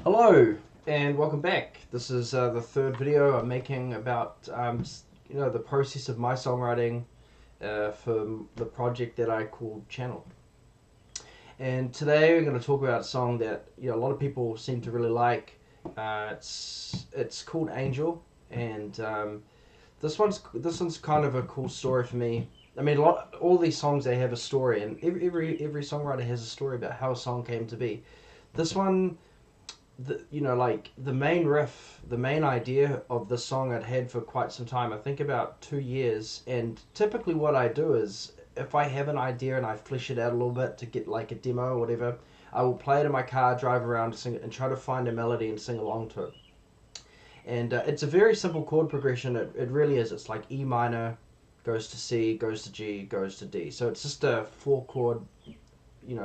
Hello and welcome back. This is the third video I'm making about the process of my songwriting for the project that I call Channel. And today we're going to talk about a song that a lot of people seem to really like. It's called Angel, and this one's kind of a cool story for me. I mean, all these songs, they have a story, and every songwriter has a story about how a song came to be. This one, the main riff, the main idea of the song I'd had for quite some time. I think about 2 years. And typically, what I do is, if I have an idea and I flesh it out a little bit to get like a demo or whatever, I will play it in my car, drive around, sing it, and try to find a melody and sing along to it. And it's a very simple chord progression. It really is. It's like E minor, goes to C, goes to G, goes to D. So it's just a four chord,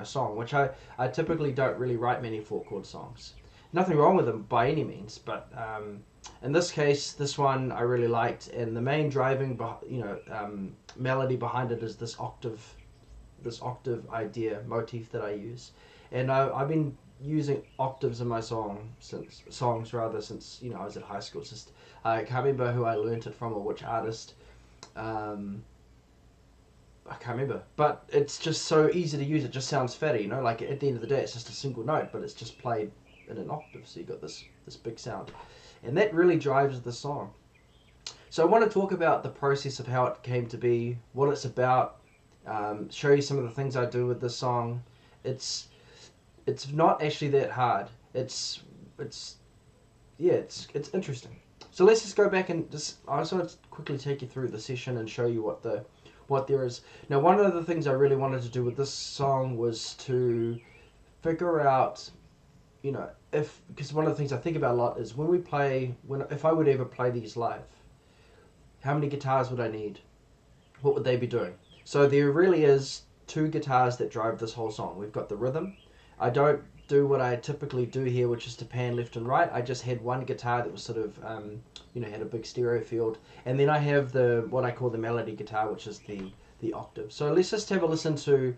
song, which I typically don't really write many four chord songs. Nothing wrong with them by any means, but in this case, this one I really liked, and the main driving, melody behind it is this octave idea motif that I use, and I've been using octaves in my songs since I was at high school. It's just I can't remember who I learnt it from or which artist. I can't remember, but it's just so easy to use. It just sounds fatty, like at the end of the day it's just a single note, but it's just played in an octave, so you got this big sound, and that really drives the song. So I want to talk about the process of how it came to be, what it's about, show you some of the things I do with this song. It's not actually that hard. It's interesting. So let's just go back and I just want to quickly take you through the session and show you what there is. Now, one of the things I really wanted to do with this song was to figure out, because one of the things I think about a lot is if I would ever play these live, how many guitars would I need? What would they be doing? So there really is two guitars that drive this whole song. We've got the rhythm. I don't do what I typically do here, which is to pan left and right. I just had one guitar that was sort of, had a big stereo field. And then I have what I call the melody guitar, which is the octave. So let's just have a listen to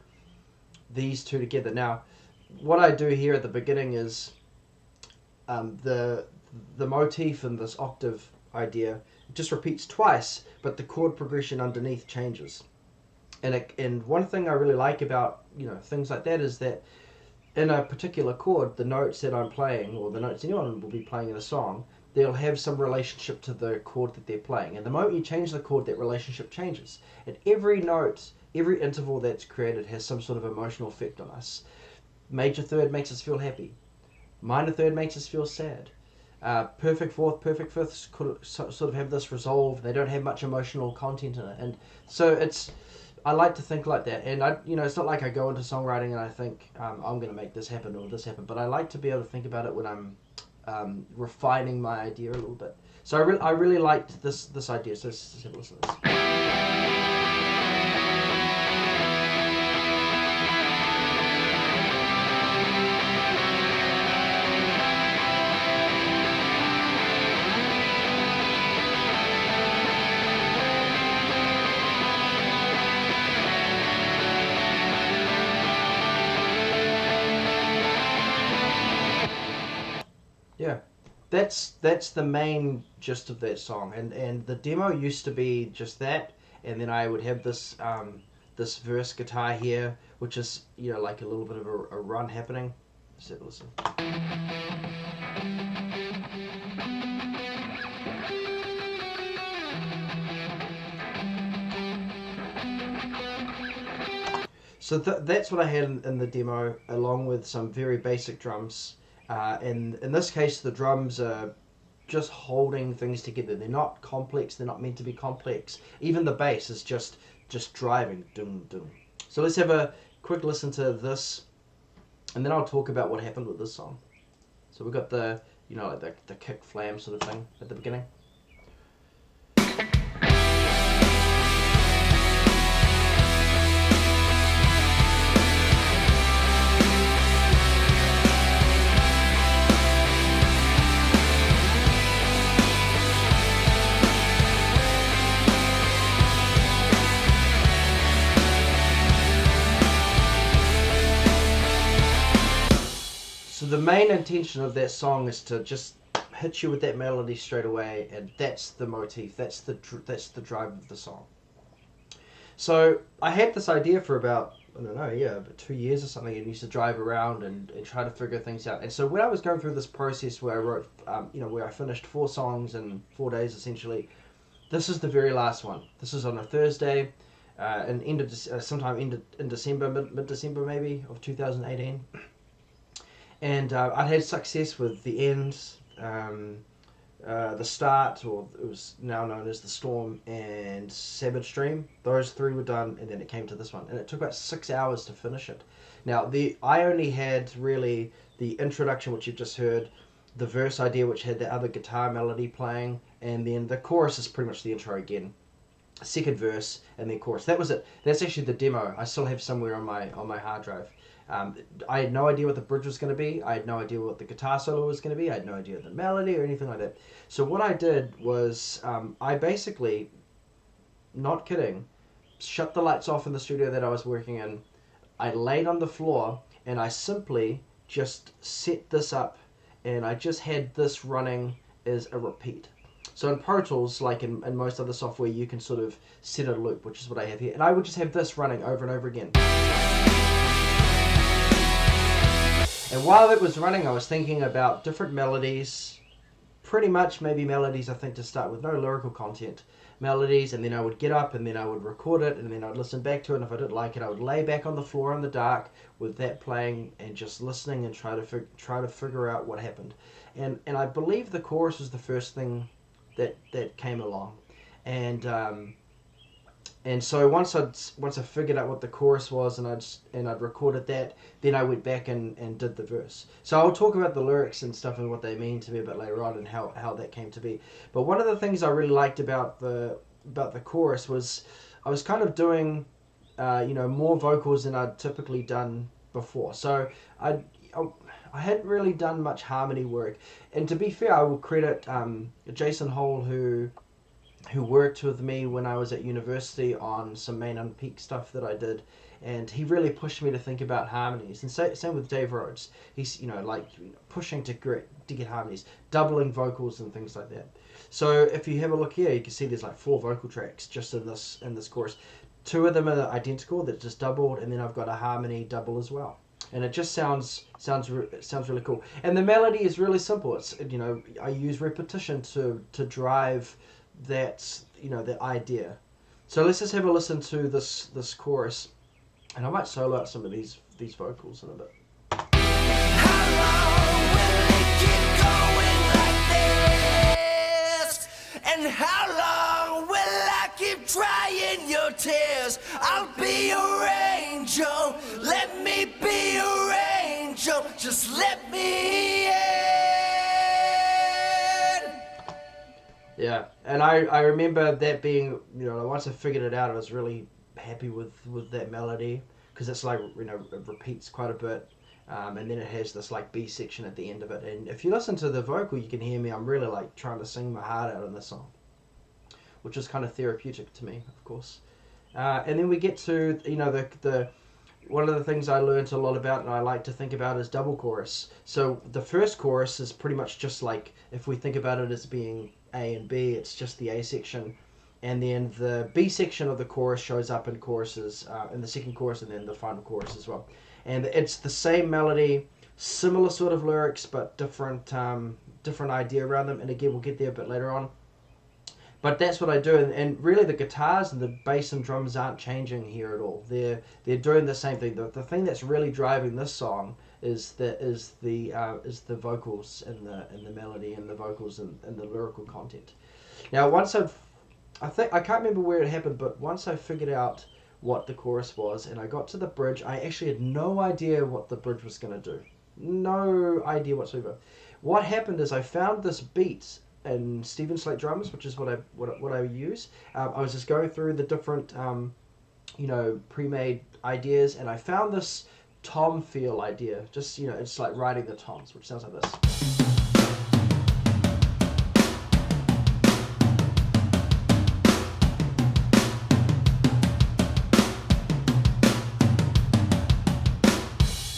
these two together. Now, what I do here at the beginning is the motif in this octave idea just repeats twice, but the chord progression underneath changes. And one thing I really like about things like that is that in a particular chord, the notes that I'm playing, or the notes anyone will be playing in a song, they'll have some relationship to the chord that they're playing. And the moment you change the chord, that relationship changes. And every note, every interval that's created has some sort of emotional effect on us. Major third makes us feel happy. Minor third makes us feel sad. Perfect fourth, perfect fifth sort of have this resolve. They don't have much emotional content in it, and so I like to think like that. And it's not like I go into songwriting and I think I'm going to make this happen or this happen, but I like to be able to think about it when I'm refining my idea a little bit. So I really liked this idea. So let's have a listen to this. Yeah, that's the main gist of that song, and the demo used to be just that, and then I would have this verse guitar here, which is like a little bit of a run happening. Let's have a listen. So that's what I had in the demo, along with some very basic drums. And in this case, the drums are just holding things together. They're not complex. They're not meant to be complex. Even the bass is just driving. Dum, dum. So let's have a quick listen to this, and then I'll talk about what happened with this song. So we've got like the kick flam sort of thing at the beginning. So the main intention of that song is to just hit you with that melody straight away, and that's the motif. That's the drive of the song. So I had this idea for about, I don't know, about 2 years or something, and used to drive around and try to figure things out. And so when I was going through this process where I wrote, where I finished 4 songs in 4 days essentially, this is the very last one. This is on a Thursday, sometime in December, mid-December maybe, of 2018. And I'd had success with the ends, the start, or it was now known as the Storm, and Savage Dream. Those 3 were done, and then it came to this one, and it took about 6 hours to finish it. Now I only had really the introduction, which you've just heard, the verse idea, which had the other guitar melody playing, and then the chorus is pretty much the intro again. Second verse and then chorus. That was it. That's actually the demo. I still have somewhere on my hard drive. I had no idea what the bridge was going to be. I had no idea what the guitar solo was going to be. I had no idea the melody or anything like that. So what I did was I basically, not kidding, shut the lights off in the studio that I was working in. I laid on the floor and I simply just set this up, and I just had this running as a repeat. So in Pro Tools, like in most other software, you can sort of set a loop, which is what I have here. And I would just have this running over and over again. And while it was running, I was thinking about different melodies, pretty much maybe melodies, I think, to start with, no lyrical content, melodies, and then I would get up and then I would record it, and then I'd listen back to it, and if I didn't like it, I would lay back on the floor in the dark with that playing and just listening and try to figure out what happened. And I believe the chorus was the first thing that came along. And so once I figured out what the chorus was and I'd recorded that, then I went back and did the verse. So I'll talk about the lyrics and stuff and what they mean to me a bit later on and how that came to be. But one of the things I really liked about the chorus was I was kind of doing more vocals than I'd typically done before. So I hadn't really done much harmony work. And to be fair, I will credit Jason Hole, who worked with me when I was at university on some Main and Peak stuff that I did, and he really pushed me to think about harmonies. And same with Dave Rhodes. He's pushing to get harmonies, doubling vocals and things like that. So if you have a look here, you can see there's like 4 vocal tracks just in this chorus. 2 of them are identical, that just doubled, and then I've got a harmony double as well. And it just sounds really cool. And the melody is really simple. It's I use repetition to drive that the idea. So let's just have a listen to this chorus, and I might solo out some of these vocals in a bit. How long will it keep going like this? And how long will I keep drying your tears? I'll be your angel. Let me be your angel. Just let me in. Yeah, and I remember that being, once I figured it out, I was really happy with that melody, because it's like, it repeats quite a bit, and then it has this like B section at the end of it. And if you listen to the vocal, you can hear me, I'm really like trying to sing my heart out in this song, which is kind of therapeutic to me, of course. And then we get to, the one of the things I learned a lot about and I like to think about is double chorus. So the first chorus is pretty much just like, if we think about it as being A and B, it's just the A section, and then the B section of the chorus shows up in choruses, in the second chorus and then the final chorus as well. And it's the same melody, similar sort of lyrics, but different idea around them, and again we'll get there a bit later on. But that's what I do, and really the guitars and the bass and drums aren't changing here at all. They're doing the same thing. The thing that's really driving this song is the vocals and the melody and the vocals and the lyrical content. Now once I can't remember where it happened, but once I figured out what the chorus was and I got to the bridge, I actually had no idea what the bridge was going to do. No idea whatsoever. What happened is I found this beat in Steven Slate drums, which is what I use. I was just going through the different pre-made ideas, and I found this tom feel idea. Just it's like riding the toms, which sounds like this.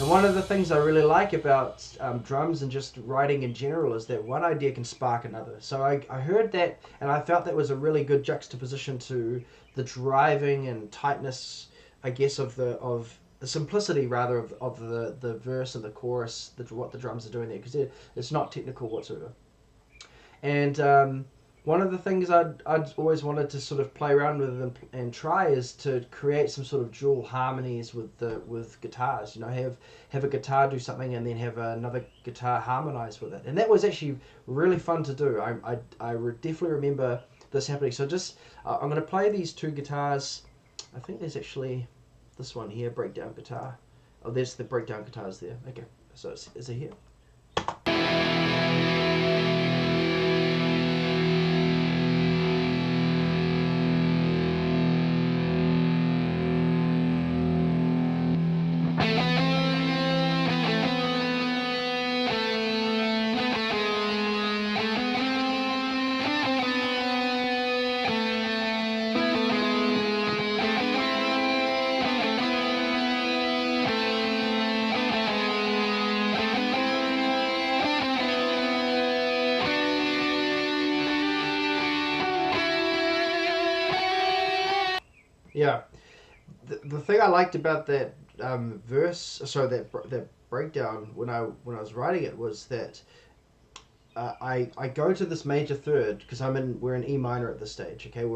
And one of the things I really like about drums and just writing in general is that one idea can spark another. So I heard that, and I felt that was a really good juxtaposition to the driving and tightness, I guess, of the simplicity rather of the verse and the chorus, what the drums are doing there, because it's not technical whatsoever. And one of the things I'd always wanted to sort of play around with and try is to create some sort of dual harmonies with guitars. You know, have a guitar do something and then have another guitar harmonize with it. And that was actually really fun to do. I definitely remember this happening. So just I'm going to play these two guitars. I think there's actually this one here, breakdown guitar. Oh, there's the breakdown guitars there. Okay, so is it here? Yeah, the thing I liked about that verse, sorry, that breakdown when I was writing it was that I go to this major third because we're in E minor at this stage. Okay,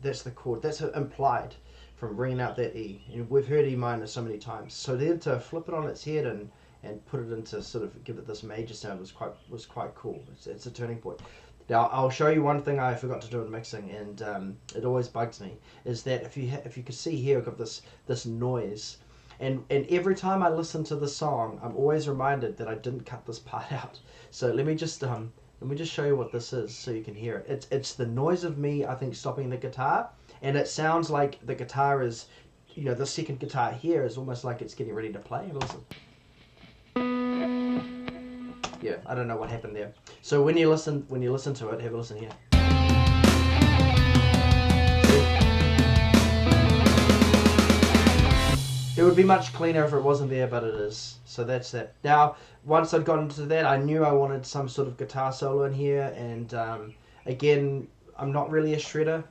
that's the chord that's implied from bringing out that E, and we've heard E minor so many times. So then to flip it on its head and put it into sort of give it this major sound was quite cool. It's a turning point. Now I'll show you one thing I forgot to do in mixing, and it always bugs me, is that if you could see here, I've got this noise, and every time I listen to the song, I'm always reminded that I didn't cut this part out. So let me just show you what this is so you can hear it. It's the noise of me, I think, stopping the guitar, and it sounds like the guitar is, you know, the second guitar here is almost like it's getting ready to play. Listen. Yeah, I don't know what happened there. So when you listen to it, have a listen here. It would be much cleaner if it wasn't there, but it is. So that's that. Now, once I'd gotten into that, I knew I wanted some sort of guitar solo in here, and again, I'm not really a shredder.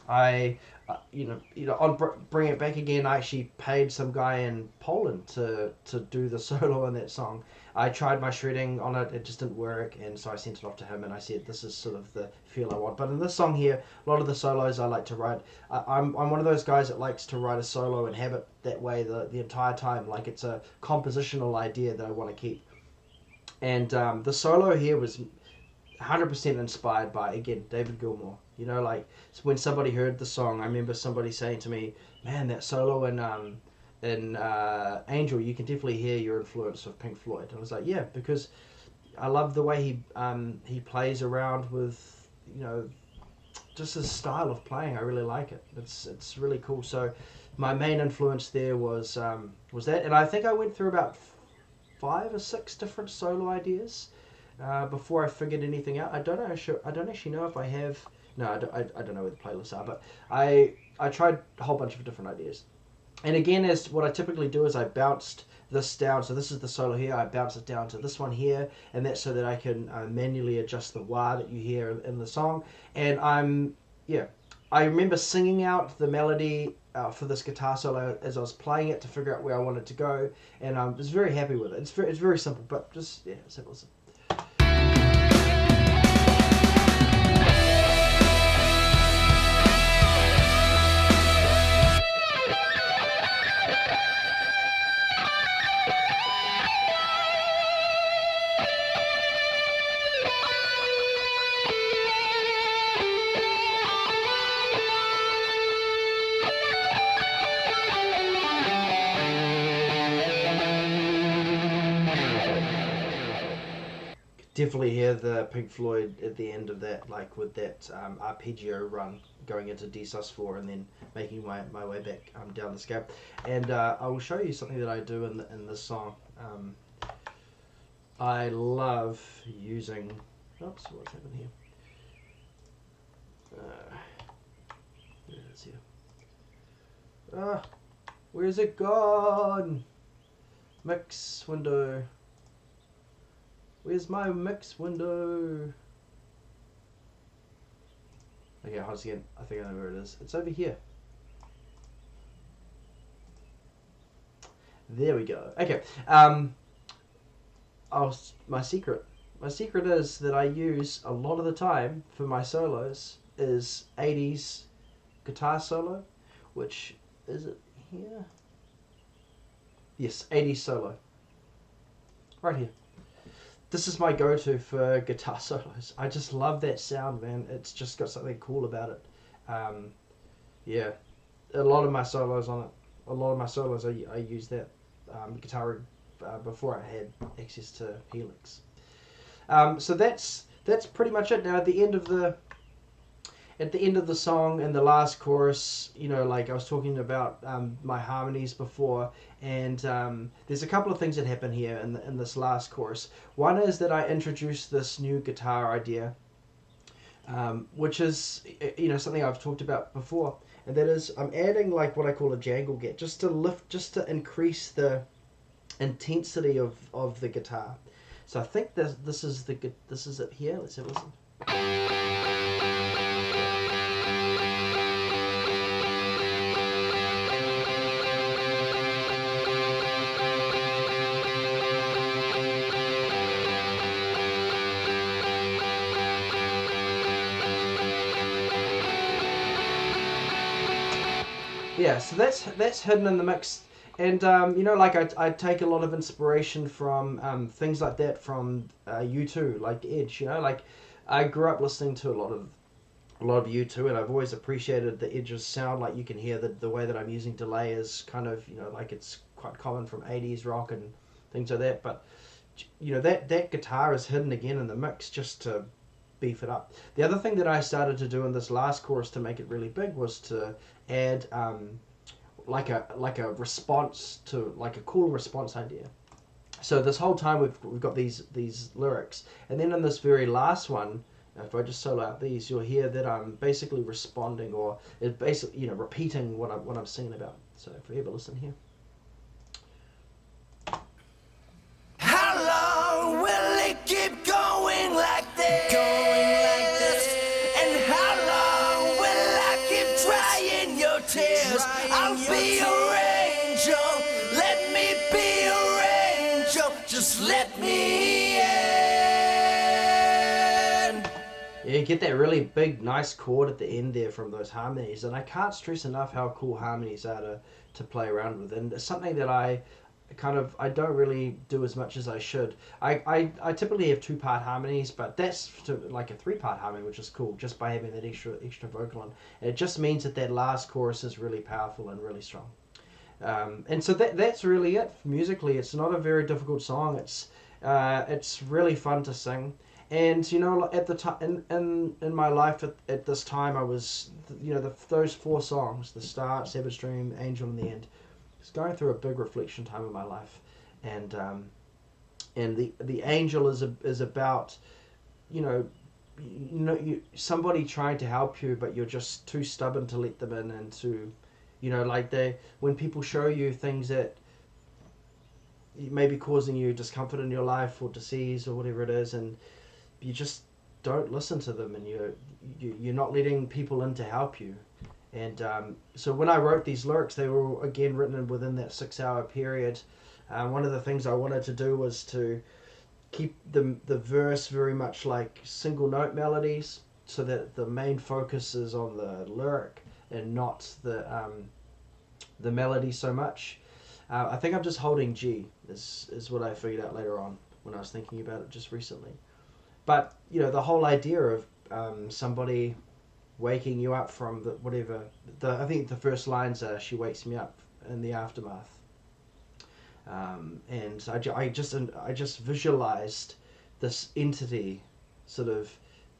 I, on Bring It Back Again, I actually paid some guy in Poland to do the solo on that song. I tried my shredding on it, it just didn't work, and so I sent it off to him, and I said, this is sort of the feel I want. But in this song here, a lot of the solos I like to write, I'm one of those guys that likes to write a solo and have it that way the entire time, like it's a compositional idea that I want to keep. And the solo here was 100% inspired by, again, David Gilmour. You know, like when somebody heard the song, I remember somebody saying to me, man, that solo in Angel, you can definitely hear your influence of Pink Floyd. And I was like, yeah, because I love the way he plays around with, you know, just his style of playing. I really like it. It's really cool. So my main influence there was that, and I think I went through about 5 or 6 different solo ideas before I figured anything out. I don't actually know if I have. No, I don't know where the playlists are, but I tried a whole bunch of different ideas. And again, as what I typically do is I bounced this down. So this is the solo here. I bounce it down to this one here, and that's so that I can manually adjust the wah that you hear in the song. And I remember singing out the melody for this guitar solo as I was playing it to figure out where I wanted to go, and I was very happy with it. It's very simple, but just simple. Definitely hear the Pink Floyd at the end of that, like with that arpeggio run going into D sus4 and then making my way back down the scale. And I will show you something that I do in this song. I love using. Oops, what's happened here? There it is here. Where's it gone? Mix window. Where's my mix window? Okay, once again, I think I know where it is. It's over here. There we go. Okay. My secret. My secret is that I use a lot of the time for my solos is 80s guitar solo, which is it here? Yes, 80s solo. Right here. This is my go-to for guitar solos. I just love that sound, man. It's just got something cool about it. Yeah, a lot of my solos on it. A lot of my solos, I use that guitar before I had access to Helix. So that's pretty much it. Now at the end of the song and the last chorus, you know, like I was talking about my harmonies before, and there's a couple of things that happen here in this last chorus. One is that I introduced this new guitar idea, which is, you know, something I've talked about before, and that is I'm adding like what I call a jangle gap, just to increase the intensity of the guitar. So I think this is it here. Let's have a listen. Yeah, so that's hidden in the mix. And you know, like I take a lot of inspiration from things like that from U2, like Edge. You know, like I grew up listening to a lot of U2, and I've always appreciated the Edge's sound. Like you can hear the way that I'm using delay is kind of, you know, like it's quite common from 80s rock and things like that. But you know, that guitar is hidden again in the mix just to beef it up. The other thing that I started to do in this last chorus to make it really big was to add like a response to, like a cool response idea. So this whole time we've got these lyrics, and then in this very last one, if I just solo out these, you'll hear that I'm basically responding, or it basically, you know, repeating what I'm singing about. So if we have a listen here. How long will it keep going like this? And how long will I keep drying your tears? I'll be your angel. Let me be your angel. Just let me in. Yeah, you get that really big, nice chord at the end there from those harmonies, and I can't stress enough how cool harmonies are to play around with, and it's something that I don't really do as much as I should. I typically have 2-part harmonies, but that's like a 3-part harmony, which is cool, just by having that extra vocal on. And it just means that last chorus is really powerful and really strong. And so that's really it musically. It's not a very difficult song. It's really fun to sing. And you know, at the time in my life at this time, I was, you know, those 4 songs, The Start, Savage Dream, Angel, and The End. I was going through a big reflection time in my life, and the Angel is about, you know, somebody trying to help you, but you're just too stubborn to let them in, and to, you know, like when people show you things that may be causing you discomfort in your life or disease or whatever it is, and you just don't listen to them, and you're not letting people in to help you. And so when I wrote these lyrics, they were again written within that 6-hour period. One of the things I wanted to do was to keep the verse very much like single note melodies, so that the main focus is on the lyric and not the melody so much. I think I'm just holding G, is what I figured out later on when I was thinking about it just recently. But you know, the whole idea of somebody waking you up from I think the first lines are, she wakes me up in the aftermath, and I just visualized this entity sort of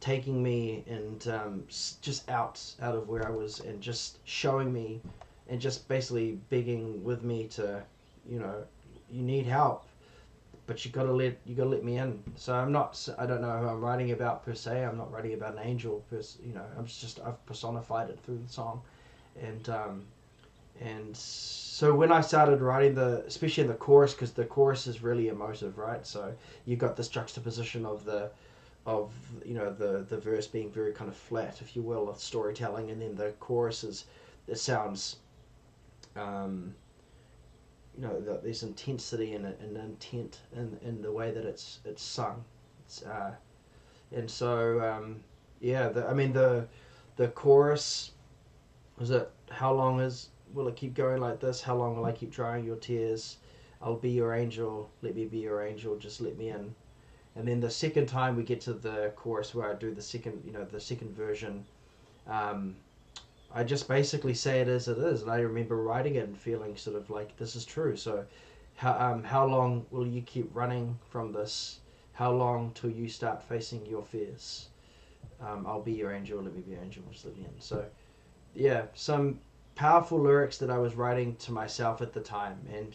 taking me and just out of where I was, and just showing me, and just basically begging with me to, you know, you need help, but you gotta let me in. So I don't know who I'm writing about per se. I'm not writing about an angel, you know. I've personified it through the song, and And so when I started writing especially in the chorus, because the chorus is really emotive, right? So you got this juxtaposition of the verse being very kind of flat, if you will, of storytelling, and then the chorus it sounds, there's intensity and intent in the way that it's sung. And so the chorus was it. How long will it keep going like this? How long will I keep drying your tears? I'll be your angel. Let me be your angel. Just let me in. And then the second time we get to the chorus where I do the second version, I just basically say it as it is, and I remember writing it and feeling sort of like this is true. So, how long will you keep running from this? How long till you start facing your fears? I'll be your angel. Let me be your angel. Just let me in. So, yeah, some powerful lyrics that I was writing to myself at the time, and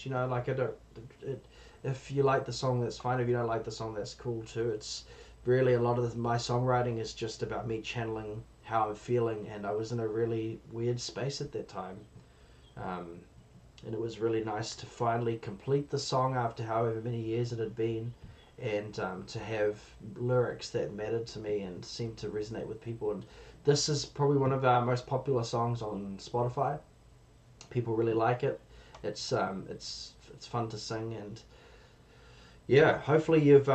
if you like the song, that's fine. If you don't like the song, that's cool too. It's really a lot of my songwriting is just about me channeling how I'm feeling, and I was in a really weird space at that time, and it was really nice to finally complete the song after however many years it had been, and to have lyrics that mattered to me and seemed to resonate with people. And this is probably one of our most popular songs on Spotify. People really like it. It's fun to sing, and yeah, hopefully you've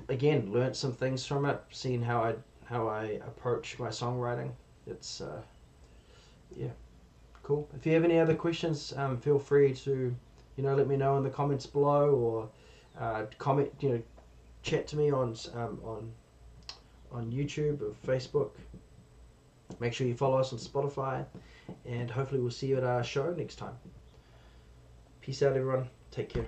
again learnt some things from it, seen how I approach my songwriting. It's cool. If you have any other questions, feel free to let me know in the comments below, or comment, chat to me on YouTube or Facebook. Make sure you follow us on Spotify, and hopefully we'll see you at our show next time. Peace out, everyone. Take care.